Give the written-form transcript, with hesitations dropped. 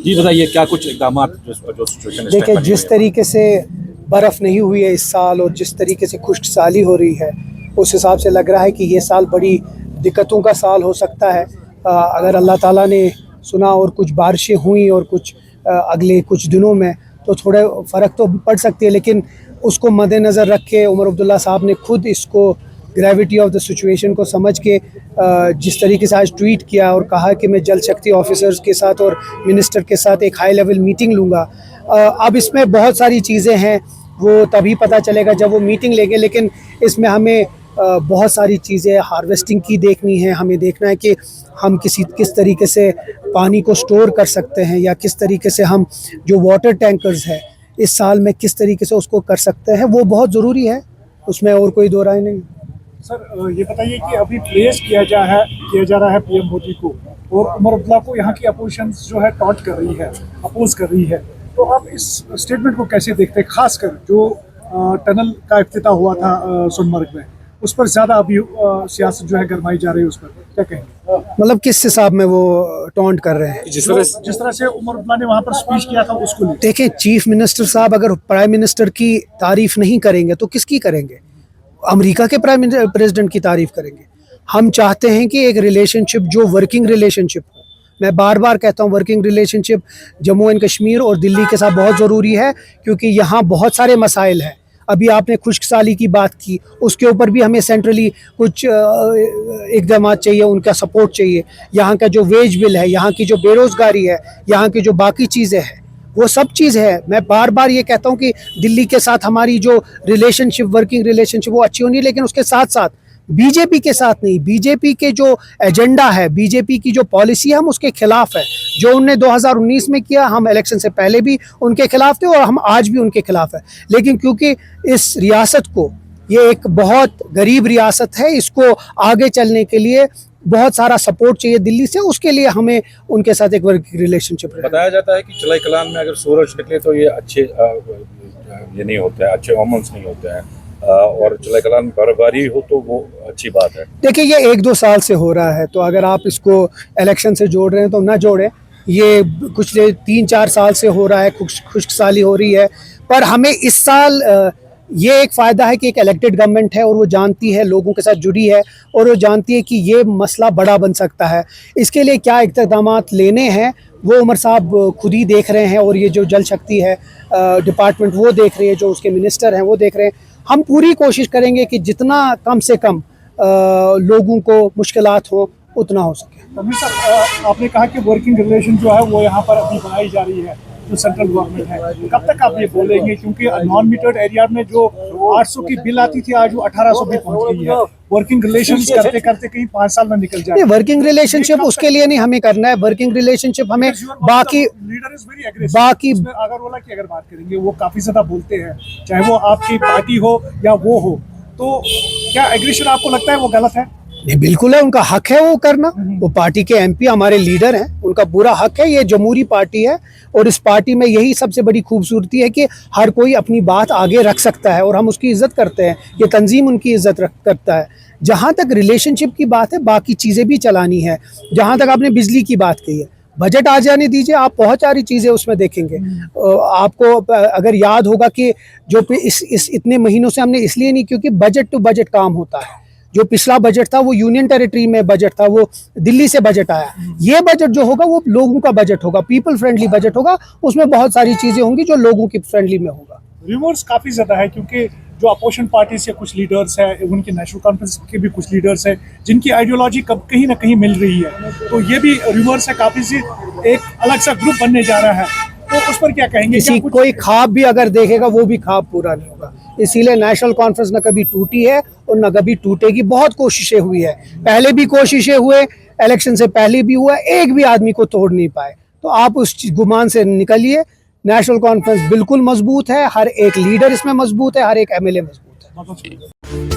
जी बताइए क्या कुछ इकदाम जो सिचुएशन देखिए, जिस तरीके से बर्फ़ नहीं हुई है इस साल और जिस तरीके से खुश्क साली हो रही है, उस हिसाब से लग रहा है कि ये साल बड़ी दिक्कतों का साल हो सकता है। अगर अल्लाह ताला ने सुना और कुछ बारिशें हुई और कुछ अगले कुछ दिनों में तो थोड़े फ़र्क तो पड़ सकती है, लेकिन उसको मद्देनज़र रख के उमर अब्दुल्ला साहब ने खुद इसको ग्रेविटी ऑफ द सिचुएशन को समझ के जिस तरीके से आज ट्वीट किया और कहा कि मैं जल शक्ति ऑफिसर्स के साथ और मिनिस्टर के साथ एक हाई लेवल मीटिंग लूँगा। अब इसमें बहुत सारी चीज़ें हैं, वो तभी पता चलेगा जब वो मीटिंग लेंगे, लेकिन इसमें हमें बहुत सारी चीज़ें हार्वेस्टिंग की देखनी है। हमें देखना है कि हम किस तरीके से पानी को स्टोर कर सकते हैं या किस तरीके से हम जो वाटर टैंकर्स है इस साल में किस तरीके से उसको कर सकते हैं, वो बहुत ज़रूरी है, उसमें और कोई दो राय नहीं। सर ये बताइए कि अभी प्रेस किया जा रहा है पीएम मोदी को, और उमर अब्दुल्ला को यहाँ की अपोजिशन जो है टॉन्ट कर रही है, अपोज कर रही है, तो आप इस स्टेटमेंट को कैसे देखते हैं? खासकर जो टनल का इफ्तिताह हुआ था सोनमर्ग में, उस पर ज़्यादा अभी सियासत जो है गरमाई जा रही है, उस पर क्या कहेंगे? मतलब किस हिसाब में वो टॉन्ट कर रहे हैं? जिस तरह से उमर अब्दुल्ला ने वहाँ पर स्पीच किया था उसको लेकर। देखिए, चीफ मिनिस्टर साहब अगर प्राइम मिनिस्टर की तारीफ नहीं करेंगे तो किसकी करेंगे? अमेरिका के प्रेसिडेंट की तारीफ करेंगे। हम चाहते हैं कि एक रिलेशनशिप जो वर्किंग रिलेशनशिप हो। मैं बार बार कहता हूँ, working relationship Jammu and Kashmir और दिल्ली के साथ बहुत ज़रूरी है, क्योंकि यहाँ बहुत सारे मसाइल हैं। अभी आपने खुश्क साली की बात की, उसके ऊपर भी हमें सेंट्रली कुछ इक़दाम चाहिए, उनका सपोर्ट चाहिए। यहाँ का जो वेज बिल है, यहाँ की जो बेरोज़गारी है, यहाँ की जो बाकी चीज़ें हैं, वो सब चीज़ है। मैं बार बार ये कहता हूँ कि दिल्ली के साथ हमारी जो रिलेशनशिप, वर्किंग रिलेशनशिप, वो अच्छी होनी है, लेकिन उसके साथ साथ बीजेपी के साथ नहीं। बीजेपी के जो एजेंडा है, बीजेपी की जो पॉलिसी है, हम उसके खिलाफ है। जो उनने 2019 में किया, हम इलेक्शन से पहले भी उनके खिलाफ थे और हम आज भी उनके खिलाफ है। लेकिन क्योंकि इस रियासत को, ये एक बहुत गरीब रियासत है, इसको आगे चलने के लिए बहुत सारा सपोर्ट चाहिए दिल्ली से, उसके लिए हमें उनके साथ एक वर्किंग रिलेशनशिप है। बताया जाता है कि चलाई कलान में अगर सूरज निकले तो ये अच्छे ये नहीं होते हैं, अच्छे ओमन्स नहीं होते हैं, और चलाई कलान में बर्फबारी हो तो वो अच्छी बात है। देखिए, ये 1-2 साल से हो रहा है, तो अगर आप इसको इलेक्शन से जोड़ रहे हैं तो ना जोड़ें। ये कुछ 3-4 साल से हो रहा है, खुश्क साली हो रही है। पर हमें इस साल ये एक फ़ायदा है कि एक इलेक्टेड गवर्नमेंट है और वो जानती है, लोगों के साथ जुड़ी है और वो जानती है कि ये मसला बड़ा बन सकता है। इसके लिए क्या इक़दामात लेने हैं वो उमर साहब खुद ही देख रहे हैं, और ये जो जल शक्ति है डिपार्टमेंट वो देख रही है, जो उसके मिनिस्टर हैं वो देख रहे हैं। हम पूरी कोशिश करेंगे कि जितना कम से कम लोगों को मुश्किलात हो उतना हो सके। तमीर सर, आपने कहा कि वर्किंग रिलेशन जो है वो यहाँ पर अभी बनाई जा रही है जो सेंट्रल गवर्नमेंट है, कब तक आप ये बोलेंगे? क्योंकि नॉन मीटर्ड एरिया में जो 800 की बिल आती थी, आज वो 1800 भी पहुंच गई है। वर्किंग रिलेशंस करते करते कहीं 5 साल में निकल जाए। वर्किंग रिलेशनशिप उसके लिए नहीं हमें करना है। वर्किंग रिलेशनशिप हमें बाकी अगर की अगर बात करेंगे, वो काफी ज्यादा बोलते हैं, चाहे वो आपकी पार्टी हो या वो हो, तो क्या एग्रेशन आपको लगता है वो गलत है? नहीं, बिल्कुल है, उनका हक है वो करना। वो पार्टी के एमपी हमारे लीडर हैं, उनका पूरा हक है। ये जमहूरी पार्टी है और इस पार्टी में यही सबसे बड़ी खूबसूरती है कि हर कोई अपनी बात आगे रख सकता है और हम उसकी इज्जत करते हैं। ये तंजीम उनकी इज्जत करता है। जहाँ तक रिलेशनशिप की बात है, बाकी चीज़ें भी चलानी है। जहाँ तक आपने बिजली की बात कही है, बजट आ जाने दीजिए, आप बहुत सारी चीज़ें उसमें देखेंगे। आपको अगर याद होगा कि जो इस इतने महीनों से हमने इसलिए नहीं, क्योंकि बजट टू बजट काम होता है। जो पिछला बजट था वो यूनियन टेरिटरी में बजट था, वो दिल्ली से बजट आया। ये बजट जो होगा वो लोगों का बजट होगा, पीपल फ्रेंडली बजट होगा। उसमें बहुत सारी चीज़ें होंगी जो लोगों की फ्रेंडली में होगा। रिमोर्स काफ़ी ज़्यादा है, क्योंकि जो अपोजिशन पार्टी से कुछ लीडर्स हैं, उनकी नेशनल कॉन्फ्रेंस के भी कुछ लीडर्स हैं जिनकी आइडियोलॉजी कहीं ना कहीं मिल रही है, तो ये भी रिमोर्स है काफ़ी सी एक अलग सा ग्रुप बनने जा रहा है, तो उस पर क्या कहेंगे? किसी कोई ख्वाब भी अगर देखेगा वो भी ख्वाब पूरा नहीं होगा। इसीलिए नेशनल कॉन्फ्रेंस न कभी टूटी है और न कभी टूटेगी। बहुत कोशिशें हुई है, पहले भी कोशिशें हुए, इलेक्शन से पहले भी हुआ, एक भी आदमी को तोड़ नहीं पाए। तो आप उस गुमान से निकलिए। नेशनल कॉन्फ्रेंस बिल्कुल मजबूत है, हर एक लीडर इसमें मजबूत है, हर एक एमएलए मजबूत है।